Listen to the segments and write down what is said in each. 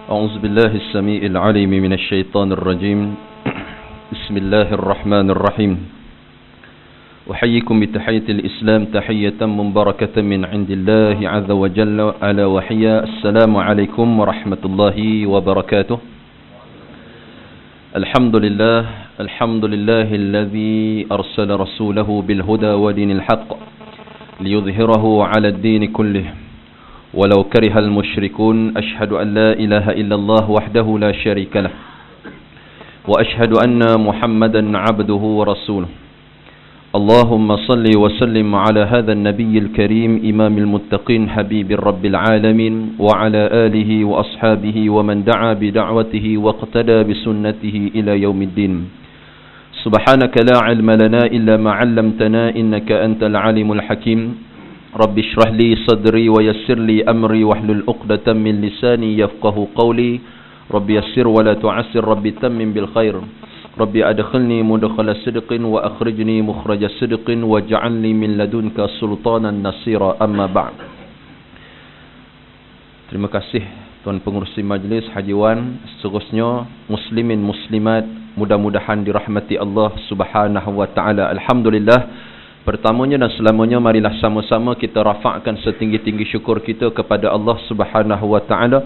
أعوذ بالله السميع العليم من الشيطان الرجيم بسم الله الرحمن الرحيم أحييكم بتحية الإسلام تحية مباركة من عند الله عز وجل ألا وهي السلام عليكم ورحمة الله وبركاته. الحمد لله الذي أرسل رسوله بالهدى ودين الحق ليظهره على الدين كله ولو كره المشركون. أشهد أن لا إله إلا الله وحده لا شريك له وأشهد أن محمدا عبده ورسوله. اللهم صل وسلم على هذا النبي الكريم إمام المتقين حبيب الرب العالمين وعلى آله وأصحابه ومن دعا بدعوته واقتدى بسنته إلى يوم الدين. سبحانك لا علم لنا إلا ما علمتنا إنك أنت العليم الحكيم. رب اشرح لي صدري ويسر لي أمري واحلل عقدة من لساني يفقه قولي. رب يسر ولا تعسر رب تمم بالخير. رب أدخلني مدخل صدق وأخرجني مخرج صدق واجعلني من لدنك سلطانا نصيرا. أما بعد. Terima kasih Tuan Pengerusi Majlis Haji Wan, seterusnya muslimin muslimat mudah-mudahan dirahmati Allah Subhanahu wa taala. Alhamdulillah. Pertamanya dan selamanya marilah sama-sama kita rafakkan setinggi-tinggi syukur kita kepada Allah Subhanahu wa taala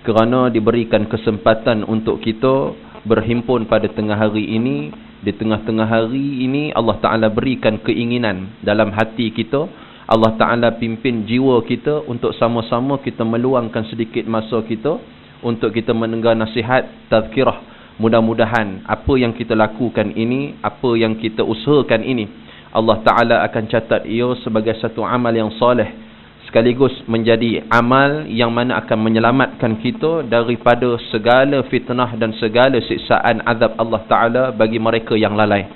kerana diberikan kesempatan untuk kita berhimpun pada tengah hari ini. Di tengah-tengah hari ini Allah Taala berikan keinginan dalam hati kita. Allah Taala pimpin jiwa kita untuk sama-sama kita meluangkan sedikit masa kita untuk kita mendengar nasihat, tazkirah. Mudah-mudahan apa yang kita lakukan ini, apa yang kita usahakan ini, Allah Ta'ala akan catat ia sebagai satu amal yang soleh, sekaligus menjadi amal yang mana akan menyelamatkan kita daripada segala fitnah dan segala siksaan azab Allah Ta'ala bagi mereka yang lalai.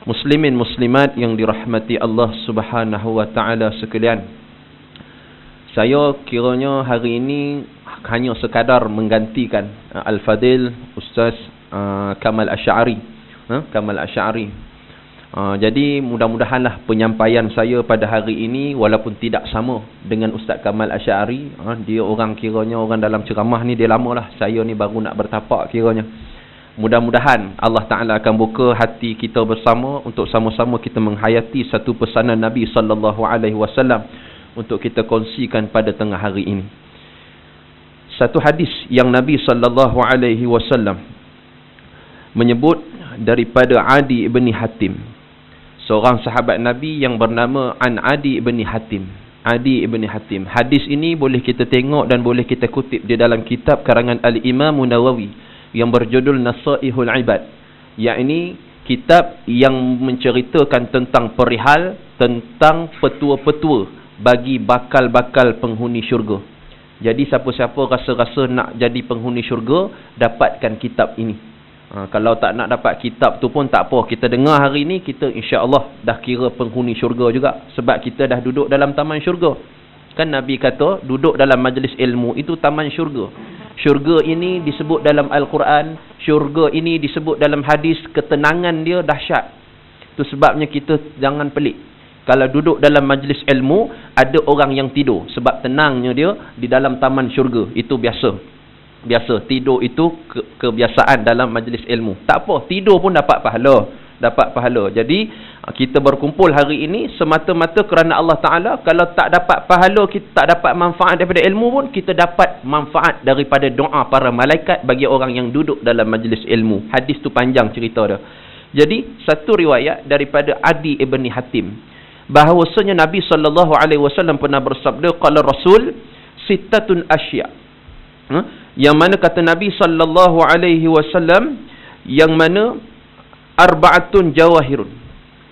Muslimin muslimat yang dirahmati Allah Subhanahu wa Ta'ala sekalian, saya kiranya hari ini hanya sekadar menggantikan Al-Fadil Ustaz Kamal Asy'ari. Kamal Asy'ari. Jadi mudah-mudahanlah penyampaian saya pada hari ini walaupun tidak sama dengan Ustaz Kamal Asy'ari. Dia orang kiranya orang dalam ceramah ni dia lamalah. Saya ni baru nak bertapak kiranya. Mudah-mudahan Allah Ta'ala akan buka hati kita bersama untuk sama-sama kita menghayati satu pesanan Nabi sallallahu alaihi wasallam untuk kita kongsikan pada tengah hari ini. Satu hadis yang Nabi sallallahu alaihi wasallam menyebut daripada Adi ibn Hatim, seorang sahabat Nabi yang bernama Adi ibn Hatim. Adi ibn Hatim. Hadis ini boleh kita tengok dan boleh kita kutip di dalam kitab karangan Al-Imam Nawawi yang berjudul Nasaihul Ibad, yakni kitab yang menceritakan tentang perihal tentang petua-petua bagi bakal-bakal penghuni syurga. Jadi siapa-siapa rasa-rasa nak jadi penghuni syurga, dapatkan kitab ini. Kalau tak nak dapat kitab tu pun tak apa. Kita dengar hari ni, kita insya-Allah dah kira penghuni syurga juga. Sebab kita dah duduk dalam taman syurga. Kan Nabi kata, duduk dalam majlis ilmu itu taman syurga. Syurga ini disebut dalam Al-Quran. Syurga ini disebut dalam hadis. Ketenangan dia dahsyat. Itu sebabnya kita jangan pelik. Kalau duduk dalam majlis ilmu, ada orang yang tidur. Sebab tenangnya dia di dalam taman syurga. Itu biasa. Tidur itu kebiasaan dalam majlis ilmu. Tak apa, tidur pun dapat pahala. Jadi kita berkumpul hari ini semata-mata kerana Allah Ta'ala. Kalau tak dapat pahala, kita tak dapat manfaat daripada ilmu pun, kita dapat manfaat daripada doa para malaikat bagi orang yang duduk dalam majlis ilmu. Hadis tu panjang cerita dia. Jadi satu riwayat daripada Adi ibn Hatim, bahawasanya Nabi SAW pernah bersabda, qala Rasul sittatun asya', yang mana kata Nabi SAW, yang mana arba'atun jawahirun.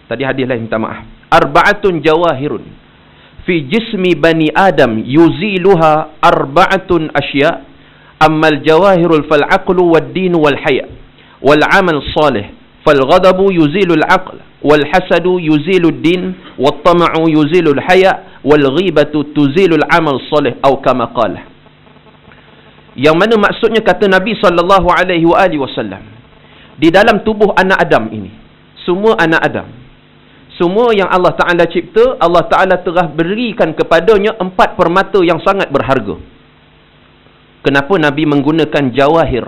Tadi hadis lain, minta maaf. Arba'atun jawahirun fi jismi bani Adam yuziluha arba'atun asya', ammal jawahirul fal aqlu wad din wal haya wal amal salih fal ghadabu yuzilul aql wal hasadu yuzilud din wat tama'u yuzilul haya wal ghibatu tuzilul amal salih atau kama qala. Yang mana maksudnya kata Nabi SAW, di dalam tubuh anak Adam ini, semua anak Adam, semua yang Allah Ta'ala cipta, Allah Ta'ala telah berikan kepadanya 4 permata yang sangat berharga. Kenapa Nabi menggunakan jawahir?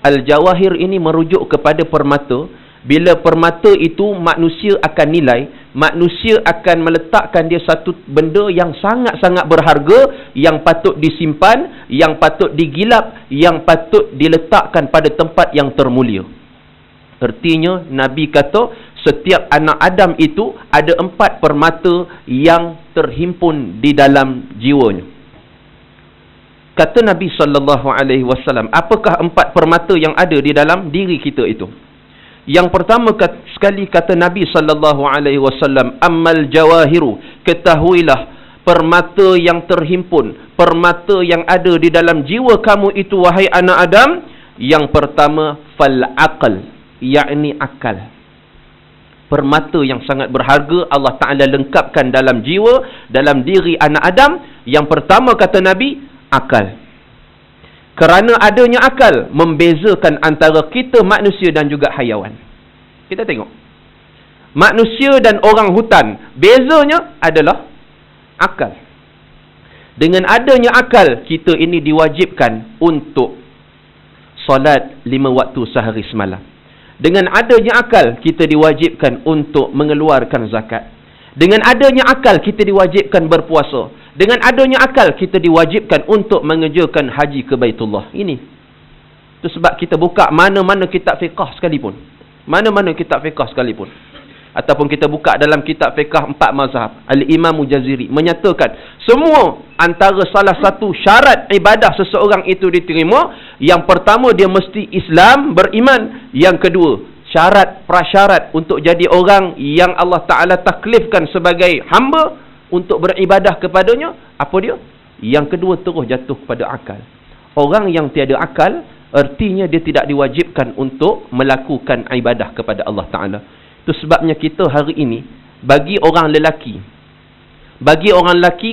Al-jawahir ini merujuk kepada permata. Bila permata itu manusia akan nilai, manusia akan meletakkan dia satu benda yang sangat-sangat berharga, yang patut disimpan, yang patut digilap, yang patut diletakkan pada tempat yang termulia. Artinya Nabi kata setiap anak Adam itu ada 4 permata yang terhimpun di dalam jiwanya. Kata Nabi SAW, apakah 4 permata yang ada di dalam diri kita itu? Yang pertama sekali kata Nabi SAW, ammal jawahiru, ketahuilah permata yang terhimpun, permata yang ada di dalam jiwa kamu itu wahai anak Adam. Yang pertama fal aql, yakni akal. Permata yang sangat berharga Allah Ta'ala lengkapkan dalam jiwa, dalam diri anak Adam. Yang pertama kata Nabi, akal. Kerana adanya akal membezakan antara kita manusia dan juga hayawan. Kita tengok. Manusia dan orang hutan, bezanya adalah akal. Dengan adanya akal, kita ini diwajibkan untuk solat 5 waktu sehari semalam. Dengan adanya akal, kita diwajibkan untuk mengeluarkan zakat. Dengan adanya akal, kita diwajibkan berpuasa. Dengan adanya akal, kita diwajibkan untuk mengerjakan haji ke Baitullah. Ini. Itu sebab kita buka mana-mana kitab fiqah sekalipun. Mana-mana kitab fiqah sekalipun. Ataupun kita buka dalam kitab fiqah 4 mazhab. Al-Imam Mujaziri menyatakan, semua antara salah satu syarat ibadah seseorang itu diterima. Yang pertama, dia mesti Islam, beriman. Yang kedua, syarat prasyarat untuk jadi orang yang Allah Ta'ala taklifkan sebagai hamba untuk beribadah kepadanya, apa dia? Yang kedua terus jatuh kepada akal. Orang yang tiada akal, artinya dia tidak diwajibkan untuk melakukan ibadah kepada Allah Ta'ala. Itu sebabnya kita hari ini, bagi orang lelaki,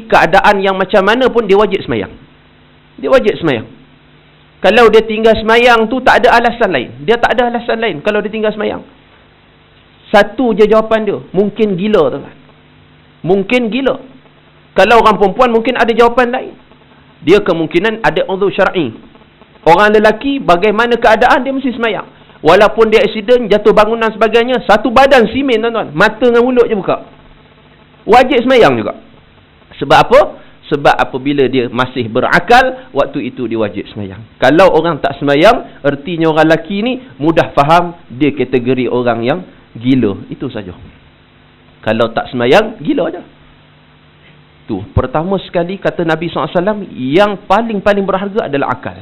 keadaan yang macam mana pun dia wajib semayang. Dia wajib semayang. Kalau dia tinggal semayang tu tak ada alasan lain. Dia tak ada alasan lain kalau dia tinggal semayang. Satu je jawapan dia, mungkin gila tuan. Mungkin gila. Kalau orang perempuan mungkin ada jawapan lain. Dia kemungkinan ada uzur syar'i. Orang lelaki bagaimana keadaan dia mesti semayang. Walaupun dia aksiden, jatuh bangunan sebagainya, satu badan simen tuan-tuan. Mata dengan mulut je buka. Wajib semayang juga. Sebab apa? Sebab apabila dia masih berakal, waktu itu dia wajib semayang. Kalau orang tak semayang, artinya orang lelaki ni mudah faham dia kategori orang yang gila. Itu saja. Kalau tak semayang, gila aja. Tu, pertama sekali kata Nabi SAW, yang paling-paling berharga adalah akal.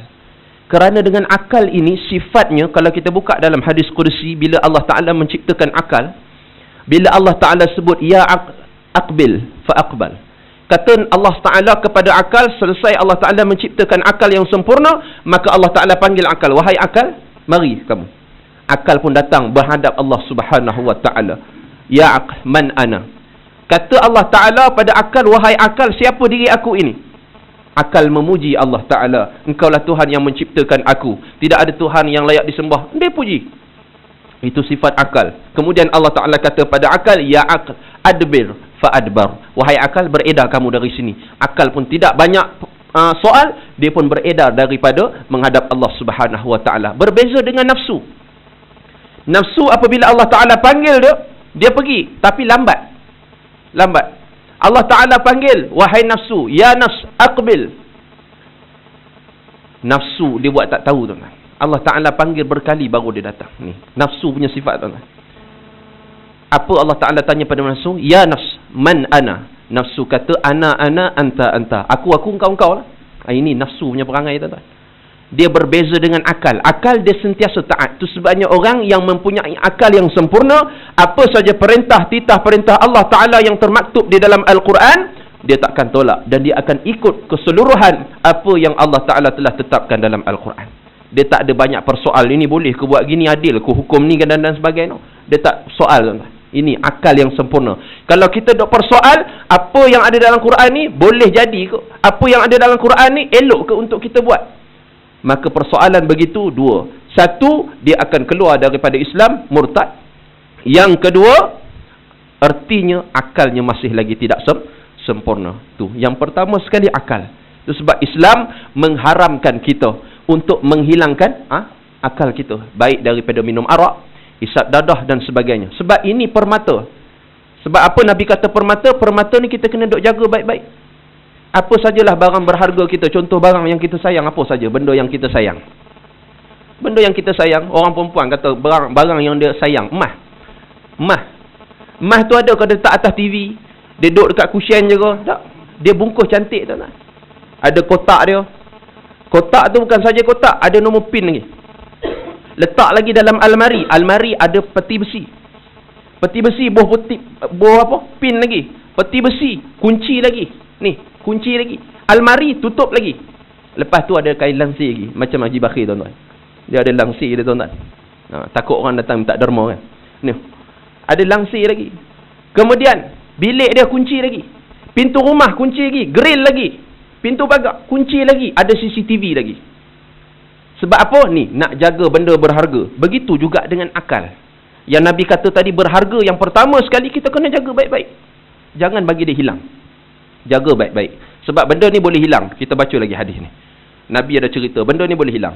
Kerana dengan akal ini, sifatnya, kalau kita buka dalam hadis Qudsi, bila Allah Ta'ala menciptakan akal, bila Allah Ta'ala sebut, ya aqbil fa'aqbal. Kata Allah Ta'ala kepada akal, selesai Allah Ta'ala menciptakan akal yang sempurna, maka Allah Ta'ala panggil akal, wahai akal, mari kamu. Akal pun datang berhadap Allah Subhanahu Wa Ta'ala. Ya aql, man ana. Kata Allah Ta'ala pada akal, wahai akal, siapa diri aku ini? Akal memuji Allah Ta'ala. Engkaulah Tuhan yang menciptakan aku. Tidak ada Tuhan yang layak disembah. Dia puji. Itu sifat akal. Kemudian Allah Ta'ala kata pada akal, ya aql, adbir fa'adbar. Wahai akal, beredar kamu dari sini. Akal pun tidak banyak soal, dia pun beredar daripada menghadap Allah Subhanahu Wa Ta'ala. Berbeza dengan nafsu. Nafsu apabila Allah Ta'ala panggil dia pergi, tapi lambat. Allah Ta'ala panggil, wahai nafsu, ya nafs, aqbil. Nafsu dia buat tak tahu tuan. Allah Ta'ala panggil berkali baru dia datang. Ni, nafsu punya sifat tuan. Apa Allah Ta'ala tanya pada nafsu? Ya nafs, man ana. Nafsu kata, ana, anta. Aku, engkau lah. Ini nafsu punya perangai tuan. Dia berbeza dengan akal. Akal dia sentiasa taat. Itu sebabnya orang yang mempunyai akal yang sempurna, apa saja perintah, titah perintah Allah Ta'ala yang termaktub di dalam Al-Quran, dia takkan tolak. Dan dia akan ikut keseluruhan apa yang Allah Ta'ala telah tetapkan dalam Al-Quran. Dia tak ada banyak persoal. Ini boleh ke buat gini, adil ke hukum ni dan sebagainya. Dia tak soal. Ini akal yang sempurna. Kalau kita dok persoal, apa yang ada dalam Quran ni boleh jadi ke? Apa yang ada dalam Quran ni elok ke untuk kita buat? Maka persoalan begitu dua. Satu, dia akan keluar daripada Islam, murtad. Yang kedua, artinya akalnya masih lagi tidak sempurna. Tu. Yang pertama sekali akal. Itu sebab Islam mengharamkan kita untuk menghilangkan akal kita, baik daripada minum arak, isap dadah dan sebagainya. Sebab ini permata. Sebab apa Nabi kata permata? Permata ni kita kena duk jaga baik-baik. Apa sajalah barang berharga kita, contoh barang yang kita sayang, apa saja benda yang kita sayang. Benda yang kita sayang, orang perempuan kata barang yang dia sayang, emas. Emas tu ada kalau letak atas TV, dia duduk dekat cushion je ke? Tak. Dia bungkus cantik tak? Ada kotak dia. Kotak tu bukan saja kotak, ada nombor pin lagi. Letak lagi dalam almari. Almari ada peti besi. Peti besi, pin lagi. Peti besi, kunci lagi. Ni, kunci lagi. Almari tutup lagi. Lepas tu ada kain langsir lagi. Macam Haji Bakhir tuan-tuan. Dia ada langsir dia tuan-tuan. Takut orang datang minta derma kan. Ni. Ada langsir lagi. Kemudian bilik dia kunci lagi. Pintu rumah kunci lagi, grill lagi. Pintu pagar kunci lagi, ada CCTV lagi. Sebab apa? Ni, nak jaga benda berharga. Begitu juga dengan akal. Yang Nabi kata tadi berharga, yang pertama sekali kita kena jaga baik-baik. Jangan bagi dia hilang. Jaga baik-baik. Sebab benda ni boleh hilang. Kita baca lagi hadis ni. Nabi ada cerita, benda ni boleh hilang.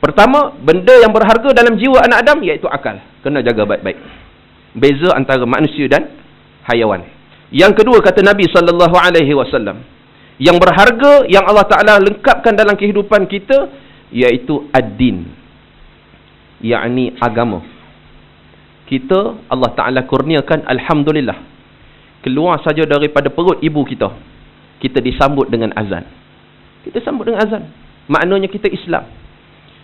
Pertama, benda yang berharga dalam jiwa anak Adam iaitu akal. Kena jaga baik-baik. Beza antara manusia dan hayawan. Yang kedua kata Nabi SAW, yang berharga yang Allah Ta'ala lengkapkan dalam kehidupan kita iaitu ad-din, yakni agama. Kita Allah Ta'ala kurniakan, alhamdulillah, keluar saja daripada perut ibu kita, kita disambut dengan azan. Kita sambut dengan azan, maknanya kita Islam.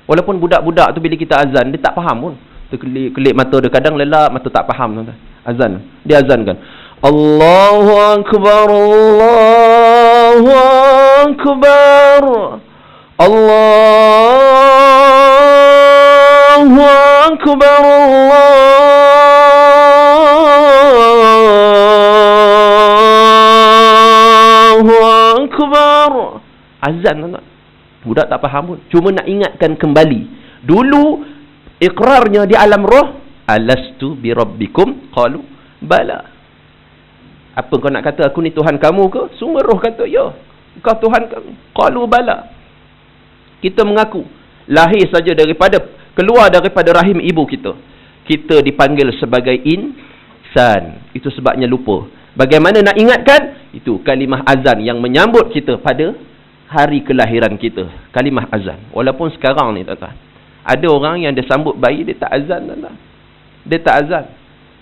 Walaupun budak-budak tu bila kita azan, dia tak faham pun. Kelip mata dia, kadang lelap mata, tak faham tuan-tuan. Azan, dia azankan, Allahu Akbar, Allahu Akbar, Allahu Akbar, Allahu Akbar. Azan tuan-tuan. Budak tak faham pun. Cuma nak ingatkan kembali. Dulu ikrarnya di alam roh, alastu bi rabbikum, qalu bala. Apa kau nak kata aku ni Tuhan kamu ke? Semua roh kata ya, kau Tuhan kami. Qalu bala. Kita mengaku. Lahir saja daripada, keluar daripada rahim ibu kita, kita dipanggil sebagai insan. Itu sebabnya lupa. Bagaimana nak ingatkan? Itu kalimah azan yang menyambut kita pada hari kelahiran kita. Kalimah azan. Walaupun sekarang ni tuan-tuan, ada orang yang dia sambut bayi, dia tak azan tuan-tuan. Dia tak azan.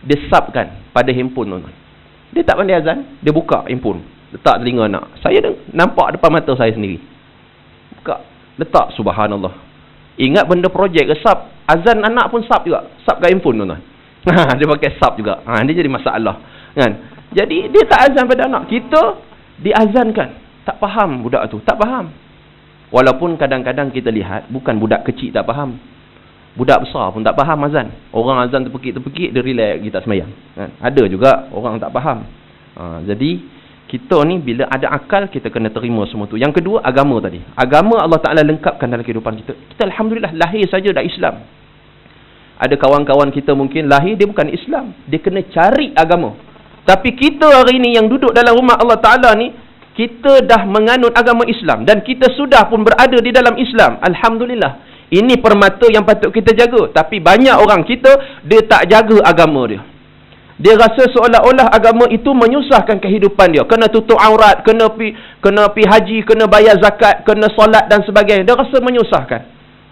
Dia subkan pada handphone tuan-tuan. Dia tak pandai azan, dia buka handphone, letak telinga anak. Saya nampak depan mata saya sendiri. Buka, letak, subhanallah. Ingat benda projek ke sub? Azan anak pun sub juga. Sub kat handphone tuan-tuan. Dia pakai sub juga. Dia jadi masalah. Kan? Jadi dia tak azan pada anak. Kita diazankan. Tak faham budak tu, tak faham. Walaupun kadang-kadang kita lihat, bukan budak kecil tak faham, budak besar pun tak faham azan. Orang azan terpekik-terpekik, dia relax, kita semayang. Ada juga orang tak faham. Jadi kita ni bila ada akal, kita kena terima semua tu. Yang kedua, agama tadi. Agama Allah Ta'ala lengkapkan dalam kehidupan kita. Kita alhamdulillah lahir saja dah Islam. Ada kawan-kawan kita mungkin lahir dia bukan Islam, dia kena cari agama. Tapi kita hari ni yang duduk dalam rumah Allah Ta'ala ni, kita dah menganut agama Islam dan kita sudah pun berada di dalam Islam. Alhamdulillah. Ini permata yang patut kita jaga. Tapi banyak orang kita, dia tak jaga agama dia. Dia rasa seolah-olah agama itu menyusahkan kehidupan dia. Kena tutup aurat, kena pi haji, kena bayar zakat, kena solat dan sebagainya. Dia rasa menyusahkan.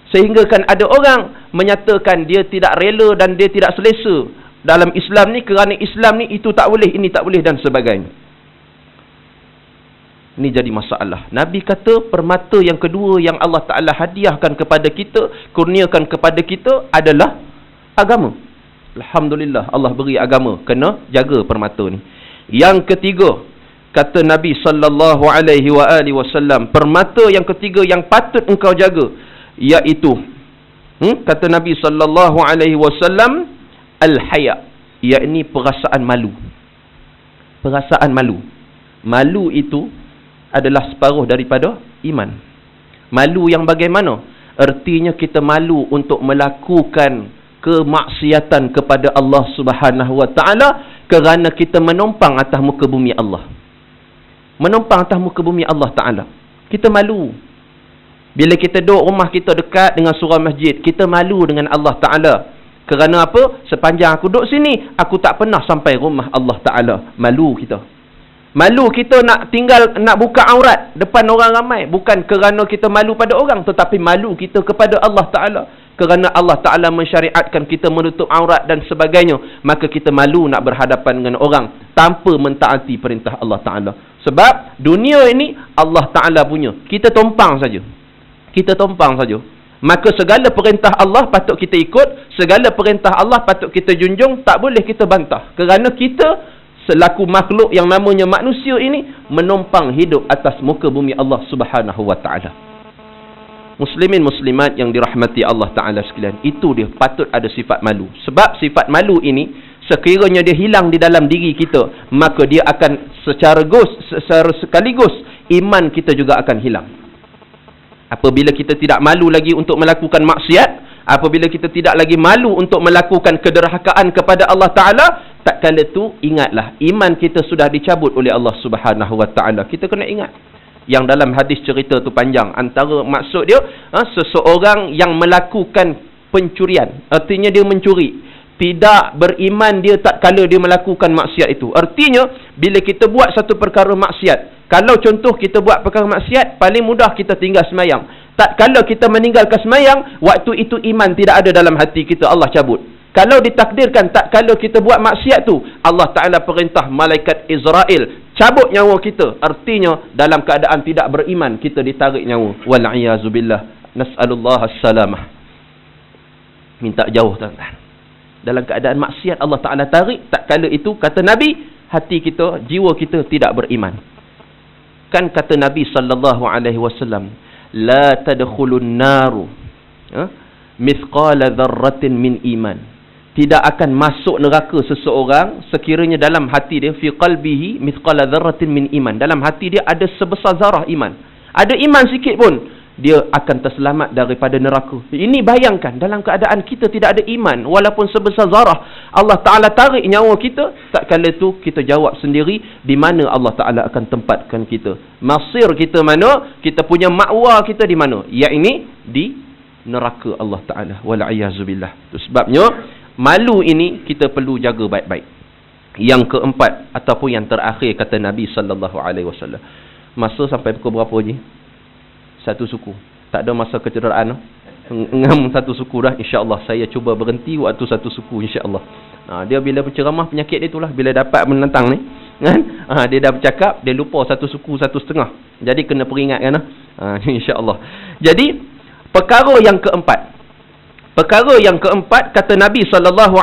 Sehingga kan ada orang menyatakan dia tidak rela dan dia tidak selesa dalam Islam ni, kerana Islam ni itu tak boleh, ini tak boleh dan sebagainya. Ini jadi masalah. Nabi kata permata yang kedua yang Allah Ta'ala hadiahkan kepada kita, kurniakan kepada kita adalah agama. Alhamdulillah Allah beri agama. Kena jaga permata ni. Yang ketiga, kata Nabi SAW, permata yang ketiga yang patut engkau jaga, iaitu kata Nabi SAW, al-haya, yakni perasaan malu. Perasaan malu. Malu itu adalah separuh daripada iman. Malu yang bagaimana? Artinya kita malu untuk melakukan kemaksiatan kepada Allah Subhanahu Wa Taala kerana kita menumpang atas muka bumi Allah. Menumpang atas muka bumi Allah Ta'ala. Kita malu. Bila kita duduk rumah kita dekat dengan surau masjid, kita malu dengan Allah Ta'ala. Kerana apa? Sepanjang aku duduk sini, aku tak pernah sampai rumah Allah Ta'ala. Malu kita. Malu kita nak tinggal, nak buka aurat depan orang ramai. Bukan kerana kita malu pada orang, tetapi malu kita kepada Allah Ta'ala. Kerana Allah Ta'ala mensyariatkan kita menutup aurat dan sebagainya. Maka kita malu nak berhadapan dengan orang tanpa mentaati perintah Allah Ta'ala. Sebab dunia ini Allah Ta'ala punya. Kita tumpang saja. Kita tumpang saja. Maka segala perintah Allah patut kita ikut. Segala perintah Allah patut kita junjung. Tak boleh kita bantah. Kerana kita selaku makhluk yang namanya manusia ini menumpang hidup atas muka bumi Allah Subhanahu wa ta'ala. Muslimin muslimat yang dirahmati Allah Ta'ala sekalian, itu dia patut ada sifat malu. Sebab sifat malu ini sekiranya dia hilang di dalam diri kita, maka dia akan secara sekaligus iman kita juga akan hilang. Apabila kita tidak malu lagi untuk melakukan maksiat, apabila kita tidak lagi malu untuk melakukan kederhakaan kepada Allah Ta'ala, tak kala tu ingatlah iman kita sudah dicabut oleh Allah Subhanahu wa ta'ala. Kita kena ingat yang dalam hadis cerita tu panjang. Antara maksud dia, seseorang yang melakukan pencurian, artinya dia mencuri, tidak beriman dia tak kala dia melakukan maksiat itu. Artinya bila kita buat satu perkara maksiat, kalau contoh kita buat perkara maksiat, paling mudah kita tinggal semayang. Tak kala kita meninggalkan semayang, waktu itu iman tidak ada dalam hati kita, Allah cabut. Kalau ditakdirkan tak kala kita buat maksiat tu, Allah Ta'ala perintah malaikat Israel cabut nyawa kita. Artinya dalam keadaan tidak beriman kita ditarik nyawa. Wal'iyazubillah. Nas'alullah as-salamah. Minta jauh tuan-tuan. Dalam keadaan maksiat Allah Ta'ala tarik. Tak kala itu kata Nabi, hati kita, jiwa kita tidak beriman. Kan kata Nabi sallallahu alaihi wasallam, la tadkhulun naru mithqala dzarratin min iman. Tidak akan masuk neraka seseorang sekiranya dalam hati dia fi qalbihi mithqala dzarratin min iman. Dalam hati dia ada sebesar zarah iman. Ada iman sikit pun, dia akan terselamat daripada neraka. Ini bayangkan dalam keadaan kita tidak ada iman, walaupun sebesar zarah, Allah Ta'ala tarik nyawa kita. Tak kala tu kita jawab sendiri di mana Allah Ta'ala akan tempatkan kita. Masir kita mana? Kita punya makwa kita di mana? Iaitu di neraka Allah Ta'ala. Wal'iyazubillah. Itu sebabnya malu ini kita perlu jaga baik-baik. Yang keempat ataupun yang terakhir kata Nabi sallallahu alaihi wasallam. Masa sampai pukul berapa je? Satu suku. Tak ada masa kecederaan. Ngam satu suku dah. InsyaAllah saya cuba berhenti waktu satu suku insyaAllah. Dia bila berceramah penyakit dia itulah. Bila dapat menentang ni, kan? Dia dah bercakap, dia lupa satu suku, satu setengah. Jadi kena peringatkan. InsyaAllah. Jadi perkara yang keempat. Perkara yang keempat kata Nabi SAW,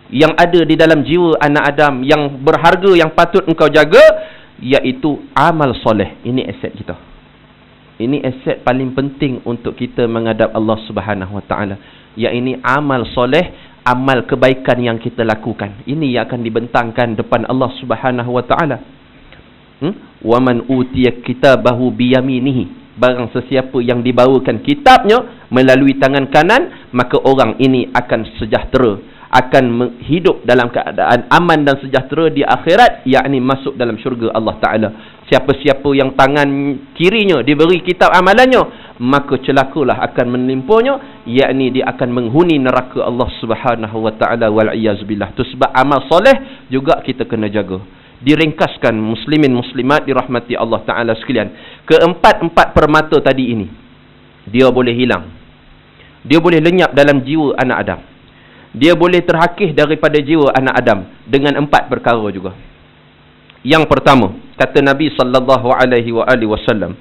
yang ada di dalam jiwa anak Adam, yang berharga, yang patut engkau jaga, iaitu amal soleh. Ini aset kita. Ini aset paling penting untuk kita menghadap Allah Subhanahu wa ta'ala. Iaitu amal soleh, amal kebaikan yang kita lakukan. Ini yang akan dibentangkan depan Allah Subhanahu wa ta'ala. Wa man utiya kitabahu biyaminihi. Barang sesiapa yang dibawakan kitabnya melalui tangan kanan, maka orang ini akan sejahtera, akan hidup dalam keadaan aman dan sejahtera di akhirat, yakni masuk dalam syurga Allah Ta'ala. Siapa-siapa yang tangan kirinya diberi kitab amalannya, maka celakalah akan menimpanya, yakni dia akan menghuni neraka Allah Subhanahu wa ta'ala. Wal'iyazubillah. Itu sebab amal soleh juga kita kena jaga. Diringkaskan muslimin muslimat dirahmati Allah Ta'ala sekalian, keempat-empat permata tadi ini dia boleh hilang, dia boleh lenyap dalam jiwa anak Adam, dia boleh terhakis daripada jiwa anak Adam dengan empat perkara juga. Yang pertama kata Nabi sallallahu alaihi wasallam,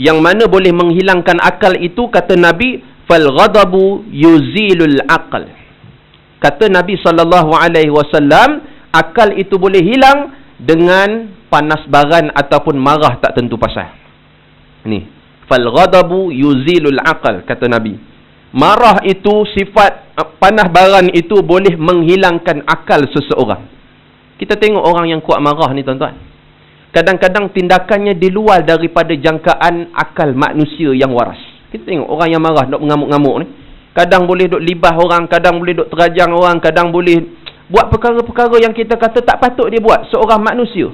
yang mana boleh menghilangkan akal itu, kata Nabi, fal ghadabu yuzilul aqal. Kata Nabi sallallahu alaihi wasallam, akal itu boleh hilang dengan panas baran ataupun marah tak tentu pasal. Ni, fal ghadabu yuzilul aqal, kata Nabi. Marah itu, sifat panas baran itu boleh menghilangkan akal seseorang. Kita tengok orang yang kuat marah ni tuan-tuan, kadang-kadang tindakannya di luar daripada jangkaan akal manusia yang waras. Kita tengok orang yang marah duk mengamuk-ngamuk ni, kadang boleh duk libah orang, kadang boleh duk terajang orang, kadang boleh buat perkara-perkara yang kita kata tak patut dia buat seorang manusia.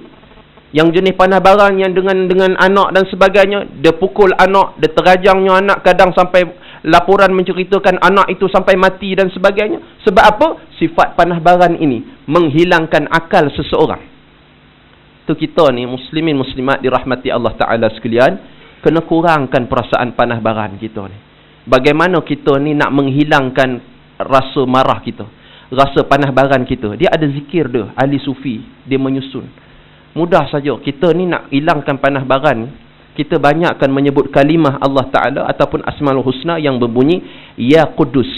Yang jenis panah barang yang dengan anak dan sebagainya, dia pukul anak, dia terajangnya anak, kadang sampai laporan menceritakan anak itu sampai mati dan sebagainya. Sebab apa? Sifat panah barang ini menghilangkan akal seseorang. Tu kita ni muslimin muslimat dirahmati Allah Ta'ala sekalian, kena kurangkan perasaan panah barang kita ni. Bagaimana kita ni nak menghilangkan rasa marah kita, rasa panah barang kita? Dia ada zikir dia, ahli sufi, dia menyusun. Mudah saja. Kita ni nak hilangkan panah barang ni, kita banyakkan menyebut kalimah Allah Ta'ala ataupun Asmaul Husna yang berbunyi Ya Qudus,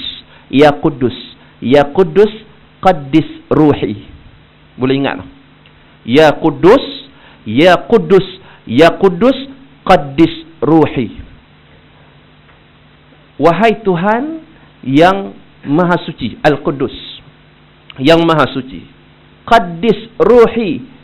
Ya Qudus, Ya Qudus, Qaddis Ruhi. Boleh ingat tak? Ya Qudus, Ya Qudus, Ya Qudus, Qaddis Ruhi. Wahai Tuhan yang Maha Suci, Al-Qudus, yang Maha Suci, Qaddis Ruhi,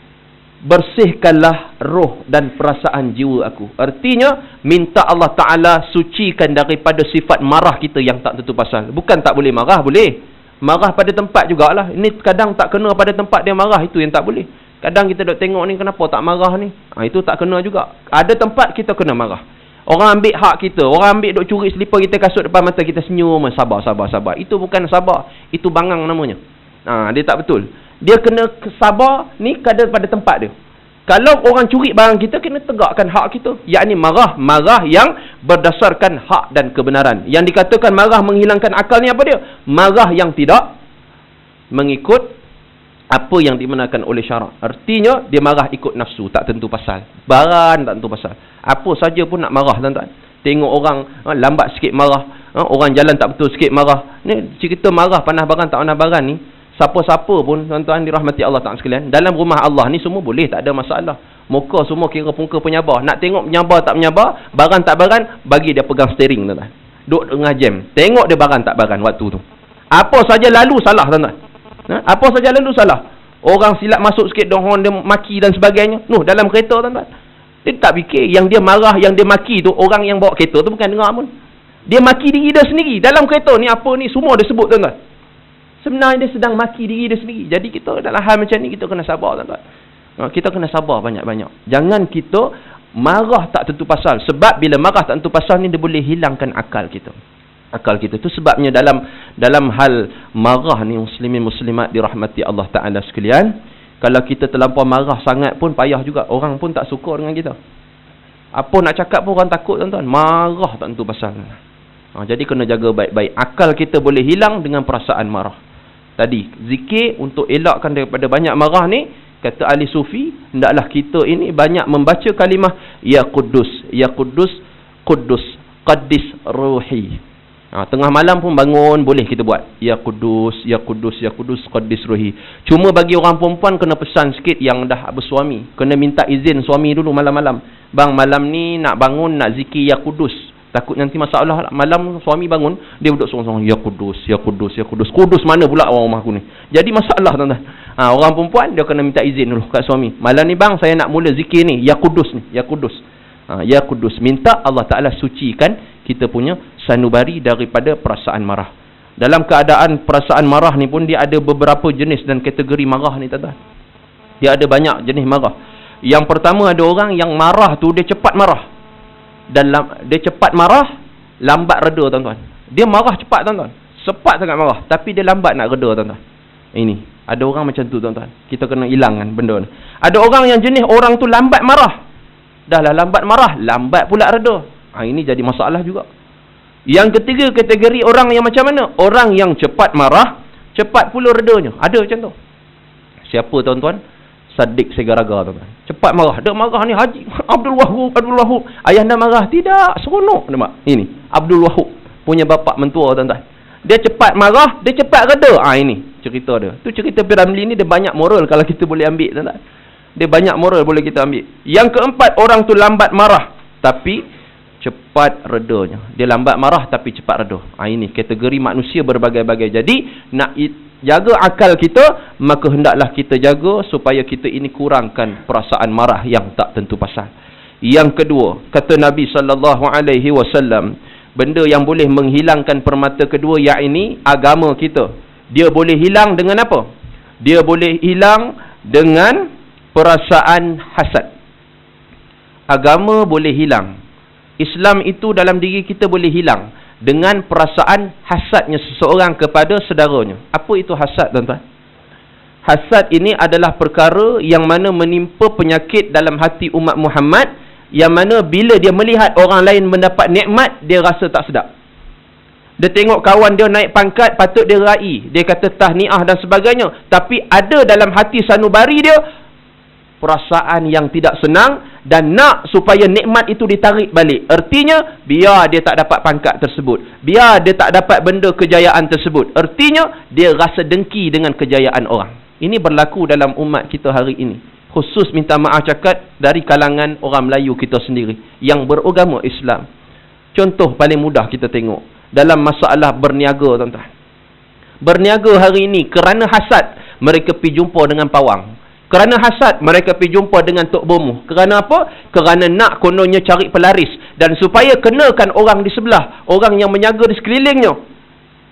bersihkanlah roh dan perasaan jiwa aku. Artinya, minta Allah Ta'ala sucikan daripada sifat marah kita yang tak tentu pasal. Bukan tak boleh marah, boleh. Marah pada tempat jugalah. Ini kadang tak kena pada tempat dia marah, itu yang tak boleh. Kadang kita duk tengok ni, kenapa tak marah ni? Itu tak kena juga. Ada tempat kita kena marah. Orang ambil hak kita, orang ambil duk curi selipar kita, kasut depan mata kita, senyum, sabar. Itu bukan sabar, itu bangang namanya. Dia tak betul. Dia kena sabar ni kadang pada tempat dia. Kalau orang curi barang kita, kena tegakkan hak kita. Yakni marah yang berdasarkan hak dan kebenaran. Yang dikatakan marah menghilangkan akal ni apa dia? Marah yang tidak mengikut apa yang dibenarkan oleh syarak. Artinya dia marah ikut nafsu, tak tentu pasal. Barang tak tentu pasal. Apa saja pun nak marah, tuan-tuan. Tengok orang lambat sikit marah, orang jalan tak betul sikit marah. Ni cerita marah panah barang tak panah barang ni, siapa-siapa pun tuan-tuan dirahmati Allah Ta'ala sekalian, dalam rumah Allah ni semua boleh, tak ada masalah. Muka semua kira muka penyabar. Nak tengok penyabar tak penyabar, barang tak barang, bagi dia pegang steering, tuan-tuan. Duduk tengah jam, tengok dia barang tak barang waktu tu. Apa saja lalu salah, tuan-tuan. Apa saja lalu salah. Orang silap masuk sikit, dohon dia maki dan sebagainya. Dalam kereta, tuan-tuan. Dia tak fikir yang dia marah, yang dia maki tu, orang yang bawa kereta tu bukan dengar pun. Dia maki diri dia sendiri. Dalam kereta ni apa ni, semua dia sebut, tuan-tuan. Sebenarnya dia sedang maki diri dia sendiri. Jadi kita dalam hal macam ni, kita kena sabar, tuan-tuan. Kita kena sabar banyak-banyak. Jangan kita marah tak tentu pasal. Sebab bila marah tak tentu pasal ni, dia boleh hilangkan akal kita. Akal kita. Itu sebabnya dalam hal marah ni, muslimin muslimat dirahmati Allah Ta'ala sekalian, kalau kita terlampau marah sangat pun payah juga. Orang pun tak suka dengan kita. Apa nak cakap pun orang takut, tuan-tuan. Marah tak tentu pasal. Jadi kena jaga baik-baik. Akal kita boleh hilang dengan perasaan marah. Tadi, zikir untuk elakkan daripada banyak marah ni, kata ahli sufi, hendaklah kita ini banyak membaca kalimah Ya Qudus, Ya Qudus, Qudus, Qaddis Ruhi. Tengah malam pun bangun, boleh kita buat Ya Qudus, Ya Qudus, Ya Qudus, Qaddis Ruhi. Cuma bagi orang perempuan kena pesan sikit yang dah bersuami, kena minta izin suami dulu malam-malam. Bang, malam ni nak bangun, nak zikir Ya Qudus. Takut nanti masalah malam suami bangun, dia duduk sorang-sorang Ya Qudus, Ya Qudus, Ya Qudus. Qudus mana pula orang rumah aku ni? Jadi masalah, tuan-tuan. Orang perempuan dia kena minta izin dulu kat suami. Malam ni bang, saya nak mula zikir ni Ya Qudus ni, Ya Qudus. Ya Qudus. Minta Allah Ta'ala sucikan kita punya sanubari daripada perasaan marah. Dalam keadaan perasaan marah ni pun dia ada beberapa jenis dan kategori marah ni, tuan-tuan. Dia ada banyak jenis marah. Yang pertama, ada orang yang marah tu dia cepat marah. Dan dia cepat marah, lambat reda, tuan-tuan. Dia marah cepat, tuan-tuan. Cepat sangat marah, tapi dia lambat nak reda, tuan-tuan. Ini, ada orang macam tu, tuan-tuan. Kita kena hilangkan benda ni. Ada orang yang jenis orang tu lambat marah. Dah lah lambat marah, lambat pula reda. Ini jadi masalah juga. Yang ketiga, kategori orang yang macam mana? Orang yang cepat marah, cepat pula redanya. Ada macam tu. Siapa, tuan-tuan? Sadiq Segaraga, tuan-tuan. Cepat marah. Dia marah ni Haji Abdul Wahub. Ayah anda marah. Tidak, seronok. Nampak? Ini Abdul Wahub punya bapa mentua, tuan-tuan. Dia cepat marah, dia cepat reda. Ini cerita dia. Tu cerita Piramli ni, dia banyak moral kalau kita boleh ambil, tuan-tuan. Dia banyak moral boleh kita ambil. Yang keempat, orang tu lambat marah tapi cepat redanya. Dia lambat marah tapi cepat reda. Ini kategori manusia berbagai-bagai. Jadi nak jaga akal kita, maka hendaklah kita jaga supaya kita ini kurangkan perasaan marah yang tak tentu pasal. Yang kedua, kata Nabi SAW, benda yang boleh menghilangkan permata kedua, yakni agama kita. Dia boleh hilang dengan apa? Dia boleh hilang dengan perasaan hasad. Agama boleh hilang. Islam itu dalam diri kita boleh hilang dengan perasaan hasadnya seseorang kepada saudaranya. Apa itu hasad, tuan-tuan? Hasad ini adalah perkara yang mana menimpa penyakit dalam hati umat Muhammad, yang mana bila dia melihat orang lain mendapat nikmat, dia rasa tak sedap. Dia tengok kawan dia naik pangkat, patut dia raih. Dia kata tahniah dan sebagainya. Tapi ada dalam hati sanubari dia perasaan yang tidak senang dan nak supaya nikmat itu ditarik balik. Artinya, biar dia tak dapat pangkat tersebut, biar dia tak dapat benda kejayaan tersebut. Artinya, dia rasa dengki dengan kejayaan orang. Ini berlaku dalam umat kita hari ini. Khusus minta maaf cakap dari kalangan orang Melayu kita sendiri yang beragama Islam. Contoh paling mudah kita tengok dalam masalah berniaga, tuan-tuan. Berniaga hari ini kerana hasad, mereka pergi jumpa dengan pawang. Kerana hasad, mereka pergi jumpa dengan Tok Bomoh. Kerana apa? Kerana nak kononnya cari pelaris. Dan supaya kenakan orang di sebelah, orang yang menjaga di sekelilingnya,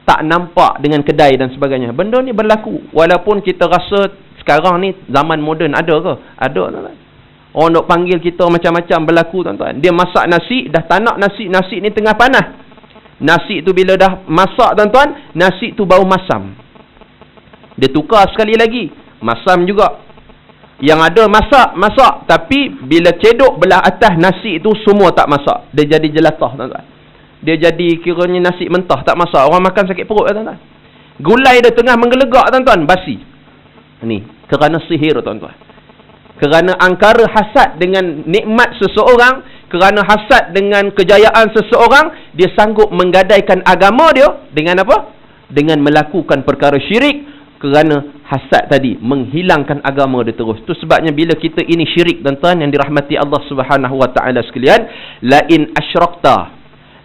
tak nampak dengan kedai dan sebagainya. Benda ni berlaku. Walaupun kita rasa sekarang ni zaman moden ada ke? Ada, tuan-tuan. Orang nak panggil kita macam-macam berlaku, tuan-tuan. Dia masak nasi, dah tak nak nasi ni tengah panas. Nasi tu bila dah masak, tuan-tuan, nasi tu bau masam. Dia tukar sekali lagi, masam juga. Yang ada masak, tapi bila cedok belah atas nasi itu semua tak masak. Dia jadi jelatah, tuan-tuan. Dia jadi kiranya nasi mentah, tak masak. Orang makan sakit perut, tuan-tuan. Gulai dia tengah menggelegak, tuan-tuan, basi. Ni kerana sihir, tuan-tuan. Kerana angkara hasad dengan nikmat seseorang, kerana hasad dengan kejayaan seseorang, dia sanggup menggadaikan agama dia dengan apa? Dengan melakukan perkara syirik. Kerana hasad tadi menghilangkan agama dia terus. Itu sebabnya bila kita ini syirik, tuan-tuan yang dirahmati Allah Subhanahu wa taala sekalian, la in asyrakta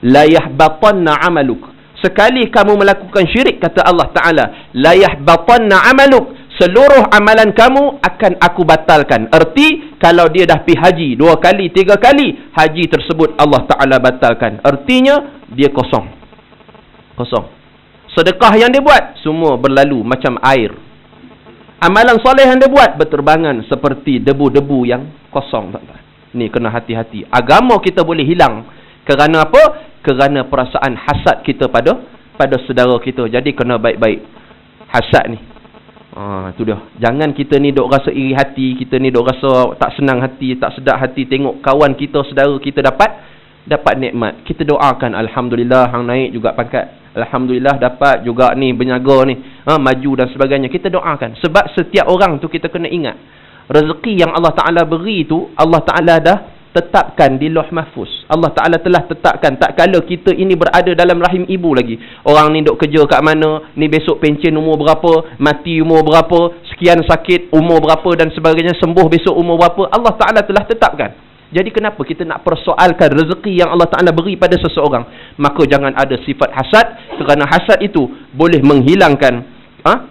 la yahbatanna amaluk. Sekali kamu melakukan syirik, kata Allah Taala, la yahbatanna amaluk, seluruh amalan kamu akan aku batalkan. Erti kalau dia dah pergi haji 2 kali 3 kali, haji tersebut Allah Taala batalkan. Artinya dia kosong. Sedekah yang dia buat semua berlalu macam air. Amalan soleh yang dia buat berterbangan seperti debu-debu yang kosong, tuan-tuan. Ni kena hati-hati. Agama kita boleh hilang kerana apa? Kerana perasaan hasad kita pada saudara kita. Jadi kena baik-baik hasad ni. Itu dia. Jangan kita ni dok rasa iri hati, kita ni dok rasa tak senang hati, tak sedap hati tengok kawan kita, saudara kita dapat nikmat. Kita doakan, alhamdulillah hang naik juga pangkat. Alhamdulillah dapat juga ni berniaga ni, maju dan sebagainya. Kita doakan. Sebab setiap orang tu kita kena ingat, rezeki yang Allah Taala beri tu, Allah Taala dah tetapkan di Lauh Mahfuz. Allah Taala telah tetapkan tak kala kita ini berada dalam rahim ibu lagi. Orang ni duk kerja kat mana, ni besok pencen umur berapa, mati umur berapa, sekian sakit umur berapa dan sebagainya, sembuh besok umur berapa, Allah Taala telah tetapkan. Jadi kenapa kita nak persoalkan rezeki yang Allah Taala beri pada seseorang? Maka jangan ada sifat hasad, kerana hasad itu boleh menghilangkan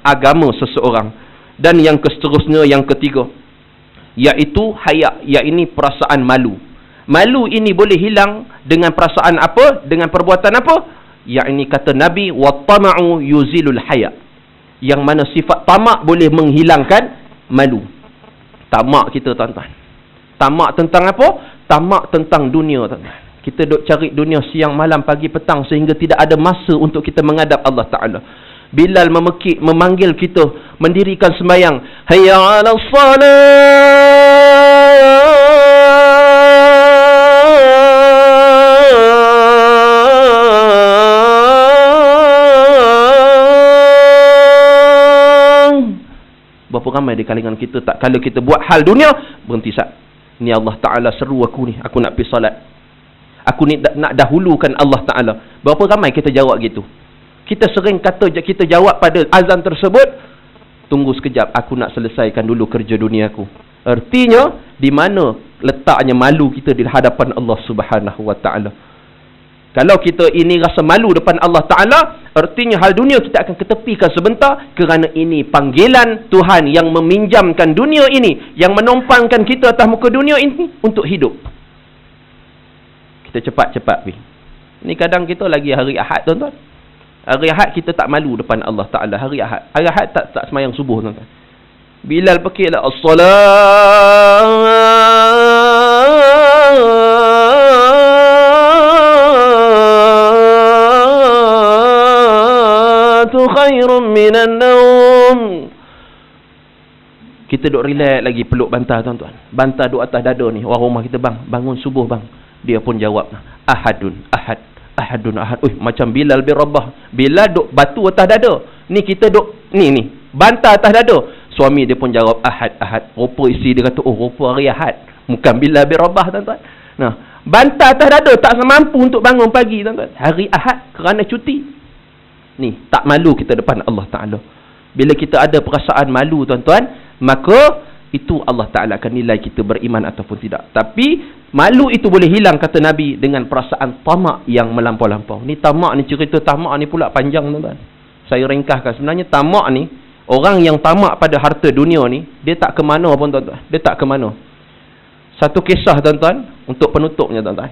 agama seseorang. Dan yang seterusnya, yang ketiga, iaitu haya, iaitu perasaan malu. Malu ini boleh hilang dengan perasaan apa? Dengan perbuatan apa? Iaitu kata Nabi, wattama'u yuzilul haya. Yang mana sifat tamak boleh menghilangkan malu. Tamak kita, tuan-tuan. Tamak tentang apa? Tamak tentang dunia, tuan-tuan. Kita duk cari dunia siang malam pagi petang sehingga tidak ada masa untuk kita menghadap Allah Taala. Bilal memanggil kita mendirikan sembahyang, hayya 'alas salah. Berapa ramai di kalangan kita tak kala kita buat hal dunia berhenti sat. Ni Allah Ta'ala seru aku ni, aku nak pergi salat, aku ni nak dahulukan Allah Ta'ala. Berapa ramai kita jawab gitu? Kita sering kata, kita jawab pada azan tersebut, tunggu sekejap, aku nak selesaikan dulu kerja dunia aku. Artinya, di mana letaknya malu kita di hadapan Allah Subhanahu Wa Ta'ala? Kalau kita ini rasa malu depan Allah Ta'ala, artinya hal dunia kita akan ketepikan sebentar, kerana ini panggilan Tuhan yang meminjamkan dunia ini, yang menumpangkan kita atas muka dunia ini untuk hidup. Kita cepat-cepat pergi. Ini kadang kita lagi hari Ahad, tuan-tuan. Hari Ahad kita tak malu depan Allah Ta'ala. Hari Ahad tak semayang subuh, tuan-tuan. Bilal pakailah as-salatu khairum minan naum. Kita duk relax lagi peluk bantal tuan-tuan. Bantal duk atas dada ni. Orang rumah kita, bang, bangun subuh bang. Dia pun jawab, ahadun ahad, ahadun ahad. Macam Bilal bin Rabah. Bilal duk batu atas dada. Ni kita duk ni bantal atas dada. Suami dia pun jawab ahad ahad. Rupa isi dia kata, rupa hari Ahad. Bukan Bilal bin Rabah tuan-tuan. Nah, bantal atas dada tak mampu untuk bangun pagi tuan-tuan. Hari Ahad kerana cuti. Ni tak malu kita depan Allah Taala. Bila kita ada perasaan malu tuan-tuan, maka itu Allah Ta'ala akan nilai kita beriman ataupun tidak. Tapi malu itu boleh hilang, kata Nabi, dengan perasaan tamak yang melampau-lampau. Ni tamak ni, cerita tamak ni pula panjang tuan-tuan. Saya ringkaskan. Sebenarnya tamak ni, orang yang tamak pada harta dunia ni, dia tak ke mana pun tuan-tuan. Dia tak ke mana. Satu kisah tuan-tuan, untuk penutupnya tuan-tuan.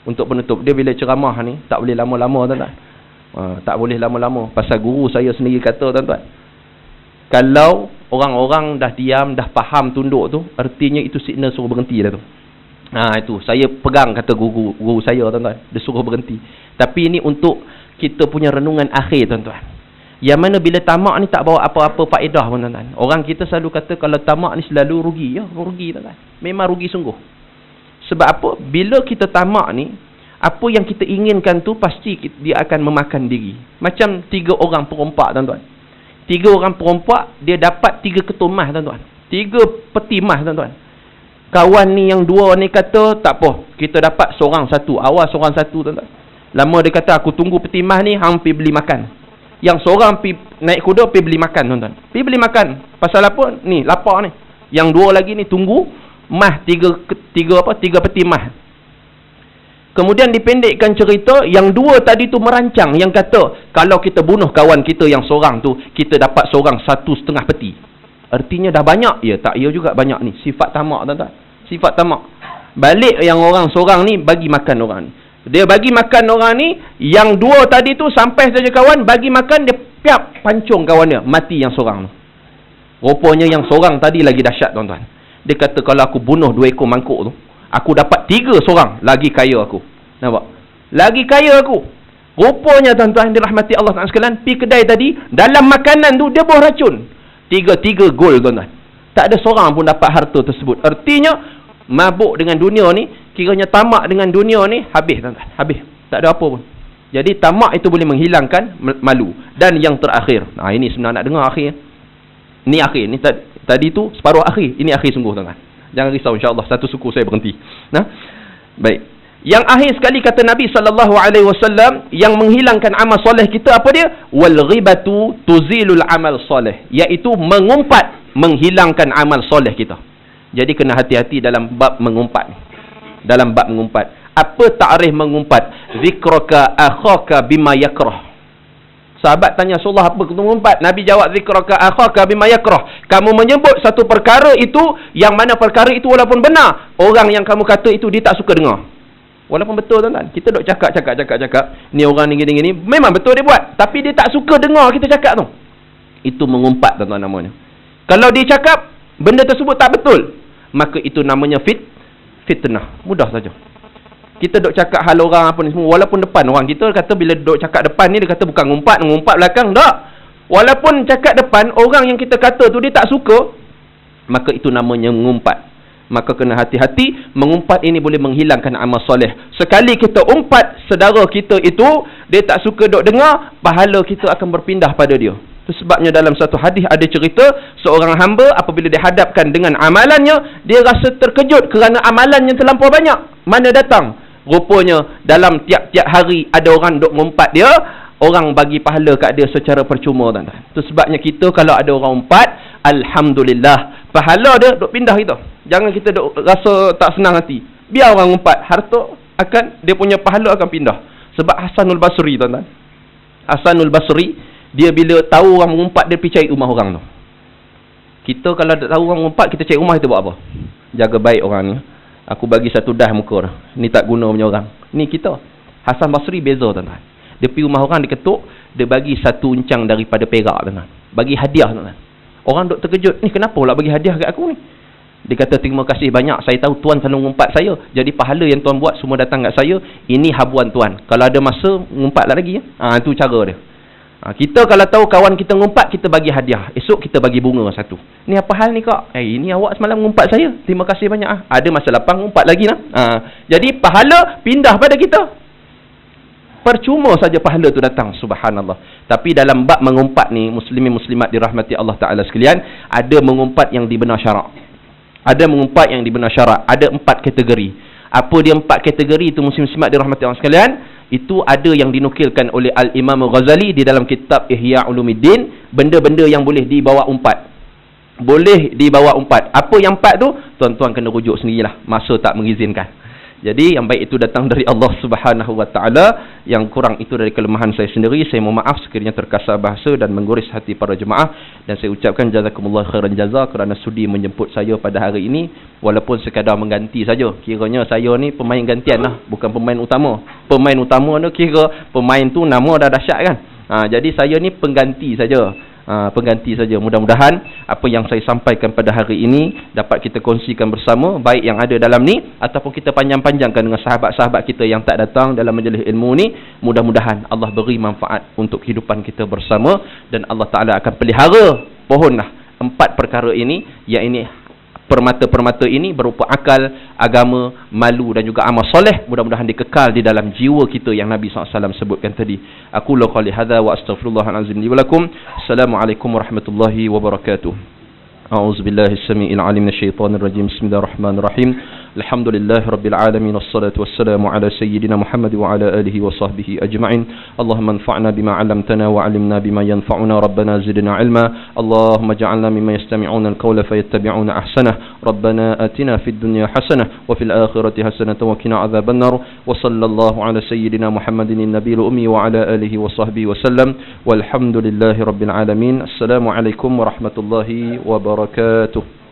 Untuk penutup. Dia bila ceramah ni, tak boleh lama-lama tuan-tuan. Tak boleh lama-lama. Pasal guru saya sendiri kata tuan-tuan, kalau orang-orang dah diam, dah faham tunduk tu, artinya itu signal suruh berhenti dah tu. Itu saya pegang kata guru saya tuan-tuan, dia suruh berhenti. Tapi ini untuk kita punya renungan akhir tuan-tuan. Yang mana bila tamak ni tak bawa apa-apa faedah pun tuan-tuan. Orang kita selalu kata kalau tamak ni selalu rugi. Ya, rugi tuan-tuan. Memang rugi sungguh. Sebab apa? Bila kita tamak ni, apa yang kita inginkan tu pasti dia akan memakan diri. Macam 3 orang perompak tuan-tuan. 3 orang perompak, dia dapat 3 ketul mah tuan-tuan. 3 peti mah tuan-tuan. Kawan ni yang 2 ni kata, tak apa, kita dapat seorang satu. Awal seorang satu tuan-tuan. Lama dia kata, aku tunggu peti mah ni, hang pergi beli makan. Yang seorang naik kuda, pergi beli makan tuan-tuan. Pergi beli makan. Pasal apa? Ni, lapar ni. Yang 2 lagi ni tunggu mah 3 peti mah. Kemudian dipendekkan cerita, yang 2 tadi tu merancang, yang kata kalau kita bunuh kawan kita yang seorang tu, kita dapat seorang 1,5 peti. Artinya dah banyak. Ya, tak, ya juga banyak ni. Sifat tamak tuan-tuan. Sifat tamak. Balik yang orang seorang ni bagi makan orang ni. Dia bagi makan orang ni, yang 2 tadi tu sampai saja kawan bagi makan, dia piap pancung kawan dia, mati yang seorang tu. Rupanya yang seorang tadi lagi dahsyat tuan-tuan. Dia kata kalau aku bunuh 2 ekor mangkuk tu, aku dapat 3 seorang lagi kaya aku. Nampak? Lagi kaya aku. Rupanya tuan-tuan dirahmati Allah Taala sekalian, pi kedai tadi, dalam makanan tu dia buah racun. 3 gol tuan-tuan. Tak ada seorang pun dapat harta tersebut. Artinya mabuk dengan dunia ni, kiranya tamak dengan dunia ni, habis tuan-tuan. Habis. Tak ada apa pun. Jadi tamak itu boleh menghilangkan malu. Dan yang terakhir. Ini sebenarnya nak dengar akhir. Ni akhir. Ni tadi tu separuh akhir. Ini akhir sungguh tuan-tuan. Jangan risau, insya-Allah satu suku saya berhenti. Baik. Yang akhir sekali kata Nabi SAW, yang menghilangkan amal soleh kita apa dia? Wal ghibatu tuzilul amal soleh, iaitu mengumpat menghilangkan amal soleh kita. Jadi kena hati-hati dalam bab mengumpat. Dalam bab mengumpat. Apa ta'rif mengumpat? Zikraka akhaka bima yakrah. Sahabat tanya Rasulullah, apa kita mengumpat? Nabi jawab, zikraka akhaka bima yakrah. Kamu menyebut satu perkara itu, yang mana perkara itu walaupun benar, orang yang kamu kata itu dia tak suka dengar. Walaupun betul tuan-tuan. Kita duk cakap. Ni orang ni gini-gini. Memang betul dia buat. Tapi dia tak suka dengar kita cakap tu. Itu mengumpat tuan-tuan namanya. Kalau dia cakap benda tersebut tak betul, maka itu namanya fitnah. Mudah saja. Kita duk cakap hal orang apa ni semua. Walaupun depan orang kita kata, bila duk cakap depan ni dia kata bukan ngumpat belakang. Tak. Walaupun cakap depan, orang yang kita kata tu dia tak suka, maka itu namanya mengumpat. Maka kena hati-hati, mengumpat ini boleh menghilangkan amal soleh. Sekali kita umpat saudara kita itu, dia tak suka duk dengar, pahala kita akan berpindah pada dia. Itu sebabnya dalam satu hadis ada cerita, seorang hamba apabila dihadapkan dengan amalannya, dia rasa terkejut kerana amalannya terlampau banyak. Mana datang? Rupanya dalam tiap-tiap hari ada orang duk mengumpat dia, orang bagi pahala kat dia secara percuma tuan-tuan. Itu sebabnya kita kalau ada orang umpat, alhamdulillah, pahala dia duk pindah kita. Jangan kita duk rasa tak senang hati. Biar orang umpat, harta akan, dia punya pahala akan pindah. Sebab Hasanul Basri tuan-tuan. Hasanul Basri, dia bila tahu orang mengumpat, dia pergi cari rumah orang tu. Kita kalau tak tahu orang mengumpat, kita cari rumah, kita buat apa? Jaga baik orang ni. Aku bagi satu dah muka dah. Ni tak guna punya orang. Ni kita. Hasan Basri beza tuan-tuan. Dia pergi rumah orang, dia ketuk, dia bagi 1 uncang daripada perak tuan-tuan. Bagi hadiah tuan-tuan. Orang duk terkejut, ni kenapa pula bagi hadiah kat aku ni? Dia kata, terima kasih banyak, saya tahu tuan selalu ngumpat saya, jadi pahala yang tuan buat semua datang kat saya, ini habuan tuan. Kalau ada masa, ngumpatlah lagi. Itu cara dia. Kita kalau tahu kawan kita ngumpat, kita bagi hadiah. Esok kita bagi bunga satu. Ni apa hal ni kak? Ini awak semalam ngumpat saya, terima kasih banyak. Ada masa lapang, ngumpat lagi lah. Jadi pahala pindah pada kita. Percuma saja pahala tu datang, subhanallah. Tapi dalam bab mengumpat ni, muslimin muslimat dirahmati Allah Ta'ala sekalian, ada mengumpat yang dibenar syarak. Ada mengumpat yang dibenar syarak. Ada 4 kategori. Apa dia 4 kategori itu, muslim muslimat dirahmati Allah sekalian? Itu ada yang dinukilkan oleh Al-Imam Ghazali di dalam kitab Ihya Ulumuddin. Benda-benda yang boleh dibawa umpat. Boleh dibawa umpat. Apa yang 4 tu? Tuan-tuan kena rujuk sendirilah. Masa tak mengizinkan. Jadi yang baik itu datang dari Allah Subhanahu Wa Taala, yang kurang itu dari kelemahan saya sendiri. Saya mohon maaf sekiranya terkasar bahasa dan mengguris hati para jemaah, dan saya ucapkan jazakumullah khairan jaza kerana sudi menjemput saya pada hari ini, walaupun sekadar mengganti saja. Kiranya saya ni pemain gantian lah, bukan pemain utama. Pemain utama tu kira pemain tu nama dah dahsyat kan. Jadi saya ni pengganti saja. Pengganti saja. Mudah-mudahan apa yang saya sampaikan pada hari ini dapat kita kongsikan bersama, baik yang ada dalam ni ataupun kita panjang-panjangkan dengan sahabat-sahabat kita yang tak datang dalam majlis ilmu ni. Mudah-mudahan Allah beri manfaat untuk kehidupan kita bersama, dan Allah Ta'ala akan pelihara pohonlah 4 perkara ini, iaitu permata-permata ini berupa akal, agama, malu dan juga amal soleh. Mudah-mudahan dikekal di dalam jiwa kita yang Nabi SAW sebutkan tadi. Aku laqali hadza wa astaghfirullahalazim li wa lakum. Assalamualaikum warahmatullahi wabarakatuh. A'udzubillahi as-sami'il 'alim minasyaitonir rajim. Bismillahirrahmanirrahim. Alhamdulillahi rabbil alamin, wassalatu wassalamu ala sayyidina Muhammad wa ala alihi wa sahbihi ajma'in. Allahumma anfa'na bima 'allamtana wa 'allimna bima yanfa'una. Rabbana zidna 'ilma. Allahumma ij'alna mimman yastami'una al-qawla fayattabi'una ahsanah. Rabbana atina fid dunya hasanah wa fil akhirati hasanah wa qina 'adzaban nar. Wa sallallahu ala sayyidina Muhammadin an-nabiyil ummi wa ala alihi wa sahbihi wa sallam. Walhamdulillahi rabbil alamin. Assalamu alaikum warahmatullahi wabarakatuh.